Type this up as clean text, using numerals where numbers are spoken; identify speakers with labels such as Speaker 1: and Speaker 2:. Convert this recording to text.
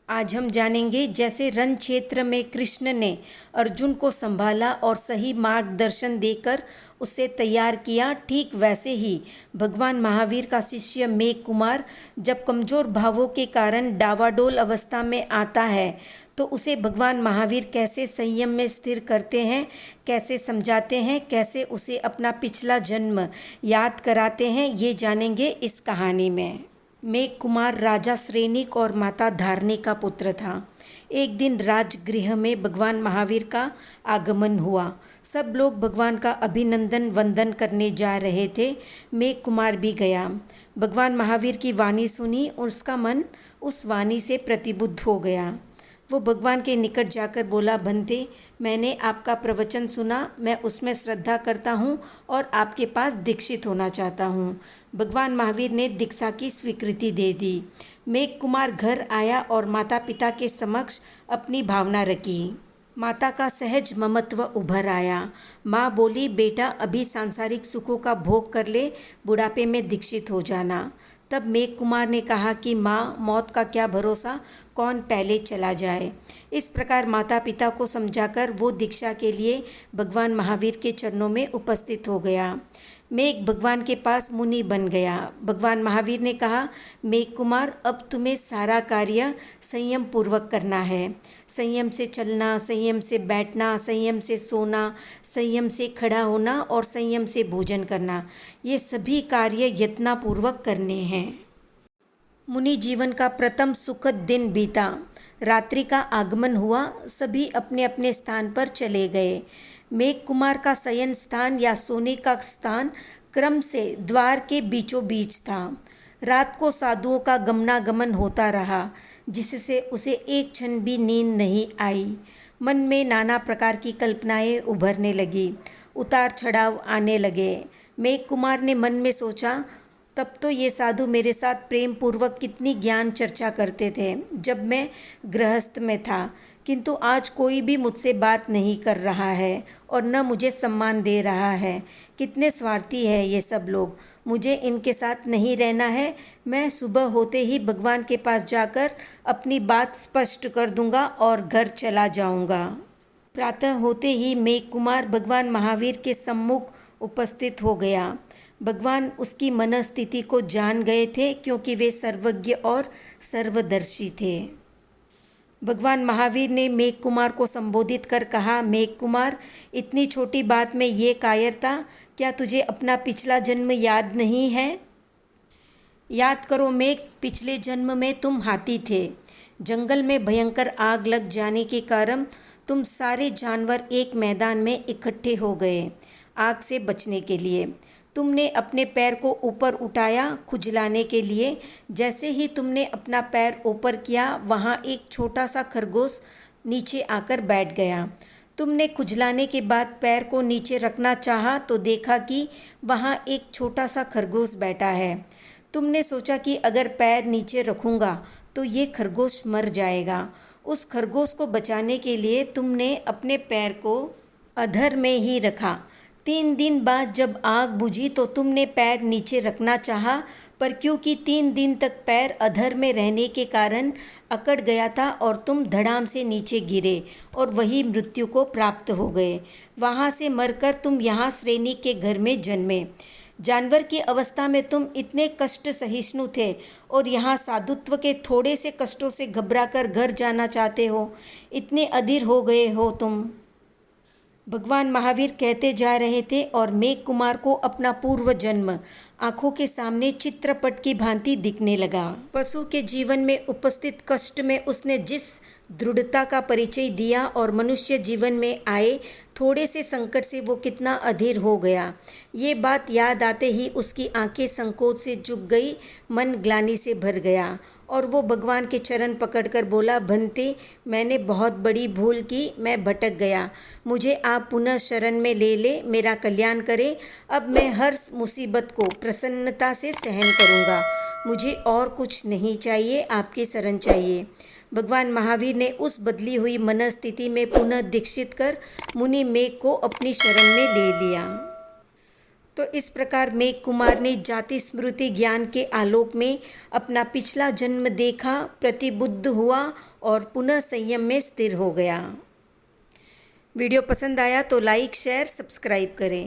Speaker 1: आज हम जानेंगे जैसे रण क्षेत्र में कृष्ण ने अर्जुन को संभाला और सही मार्गदर्शन देकर उसे तैयार किया, ठीक वैसे ही भगवान महावीर का शिष्य मेघ कुमार जब कमजोर भावों के कारण डावाडोल अवस्था में आता है तो उसे भगवान महावीर कैसे संयम में स्थिर करते हैं, कैसे समझाते हैं, कैसे उसे अपना पिछला जन्म याद कराते हैं, ये जानेंगे इस कहानी में। मेघ कुमार राजा श्रेनिक और माता धारणी का पुत्र था। एक दिन राजगृह में भगवान महावीर का आगमन हुआ। सब लोग भगवान का अभिनंदन वंदन करने जा रहे थे। मेघ कुमार भी गया। भगवान महावीर की वाणी सुनी, उसका मन उस वाणी से प्रतिबुद्ध हो गया। वो भगवान के निकट जाकर बोला, बंदे, मैंने आपका प्रवचन सुना, मैं उसमें श्रद्धा करता हूँ और आपके पास दीक्षित होना चाहता हूँ। भगवान महावीर ने दीक्षा की स्वीकृति दे दी। मेघ कुमार घर आया और माता पिता के समक्ष अपनी भावना रखी। माता का सहज ममत्व उभर आया। माँ बोली, बेटा अभी सांसारिक सुखों का भोग कर ले, बुढ़ापे में दीक्षित हो जाना। तब मेघ कुमार ने कहा कि माँ, मौत का क्या भरोसा, कौन पहले चला जाए। इस प्रकार माता पिता को समझाकर वो दीक्षा के लिए भगवान महावीर के चरणों में उपस्थित हो गया। मेघ भगवान के पास मुनि बन गया। भगवान महावीर ने कहा, मेघ कुमार, अब तुम्हें सारा कार्य संयम पूर्वक करना है। संयम से चलना, संयम से बैठना, संयम से सोना, संयम से खड़ा होना और संयम से भोजन करना, ये सभी कार्य यत्नपूर्वक करने हैं। मुनि जीवन का प्रथम सुखद दिन बीता। रात्रि का आगमन हुआ। सभी अपने अपने स्थान पर चले गए। मेघ कुमार का शयन स्थान या सोने का स्थान क्रम से द्वार के बीचों बीच था। रात को साधुओं का गमनागमन होता रहा, जिससे उसे एक क्षण भी नींद नहीं आई। मन में नाना प्रकार की कल्पनाएं उभरने लगी, उतार चढ़ाव आने लगे। मेघ कुमार ने मन में सोचा, तब तो ये साधु मेरे साथ प्रेम पूर्वक कितनी ज्ञान चर्चा करते थे जब मैं गृहस्थ में था, किंतु आज कोई भी मुझसे बात नहीं कर रहा है और न मुझे सम्मान दे रहा है। कितने स्वार्थी है ये सब लोग। मुझे इनके साथ नहीं रहना है। मैं सुबह होते ही भगवान के पास जाकर अपनी बात स्पष्ट कर दूंगा और घर चला जाऊंगा। प्रातः होते ही मेघ कुमार भगवान महावीर के सम्मुख उपस्थित हो गया। भगवान उसकी मनस्थिति को जान गए थे, क्योंकि वे सर्वज्ञ और सर्वदर्शी थे। भगवान महावीर ने मेघ कुमार को संबोधित कर कहा, मेघ कुमार, इतनी छोटी बात में ये कायरता, क्या तुझे अपना पिछला जन्म याद नहीं है? याद करो मेघ, पिछले जन्म में तुम हाथी थे। जंगल में भयंकर आग लग जाने के कारण तुम सारे जानवर एक मैदान में इकट्ठे हो गए आग से बचने के लिए। तुमने अपने पैर को ऊपर उठाया खुजलाने के लिए। जैसे ही तुमने अपना पैर ऊपर किया, वहाँ एक छोटा सा खरगोश नीचे आकर बैठ गया। तुमने खुजलाने के बाद पैर को नीचे रखना चाहा तो देखा कि वहाँ एक छोटा सा खरगोश बैठा है। तुमने सोचा कि अगर पैर नीचे रखूँगा तो ये खरगोश मर जाएगा। उस खरगोश को बचाने के लिए तुमने अपने पैर को अधर में ही रखा। 3 दिन बाद जब आग बुझी तो तुमने पैर नीचे रखना चाहा, पर क्योंकि 3 दिन तक पैर अधर में रहने के कारण अकड़ गया था और तुम धड़ाम से नीचे गिरे और वही मृत्यु को प्राप्त हो गए। वहाँ से मरकर तुम यहाँ श्रेनिक के घर में जन्मे। जानवर की अवस्था में तुम इतने कष्ट सहिष्णु थे और यहाँ साधुत्व के थोड़े से कष्टों से घबराकर घर जाना चाहते हो। इतने अधीर हो गए हो तुम। भगवान महावीर कहते जा रहे थे और मेघ कुमार को अपना पूर्व जन्म आंखों के सामने चित्रपट की भांति दिखने लगा। पशु के जीवन में उपस्थित कष्ट में उसने जिस दृढ़ता का परिचय दिया और मनुष्य जीवन में आए थोड़े से संकट से वो कितना अधीर हो गया, ये बात याद आते ही उसकी आंखें संकोच से झुक गई, मन ग्लानि से भर गया और वो भगवान के चरण पकड़कर बोला, भंते, मैंने बहुत बड़ी भूल की, मैं भटक गया। मुझे आप पुनः शरण में ले ले, मेरा कल्याण करें। अब मैं हर मुसीबत को प्रसन्नता से सहन करूँगा। मुझे और कुछ नहीं चाहिए, आपकी शरण चाहिए। भगवान महावीर ने उस बदली हुई मनस्थिति में पुनः दीक्षित कर मुनि मेघ को अपनी शरण में ले लिया। तो इस प्रकार मेघ कुमार ने जाति स्मृति ज्ञान के आलोक में अपना पिछला जन्म देखा, प्रतिबुद्ध हुआ और पुनः संयम में स्थिर हो गया। वीडियो पसंद आया तो लाइक, शेयर, सब्सक्राइब करें।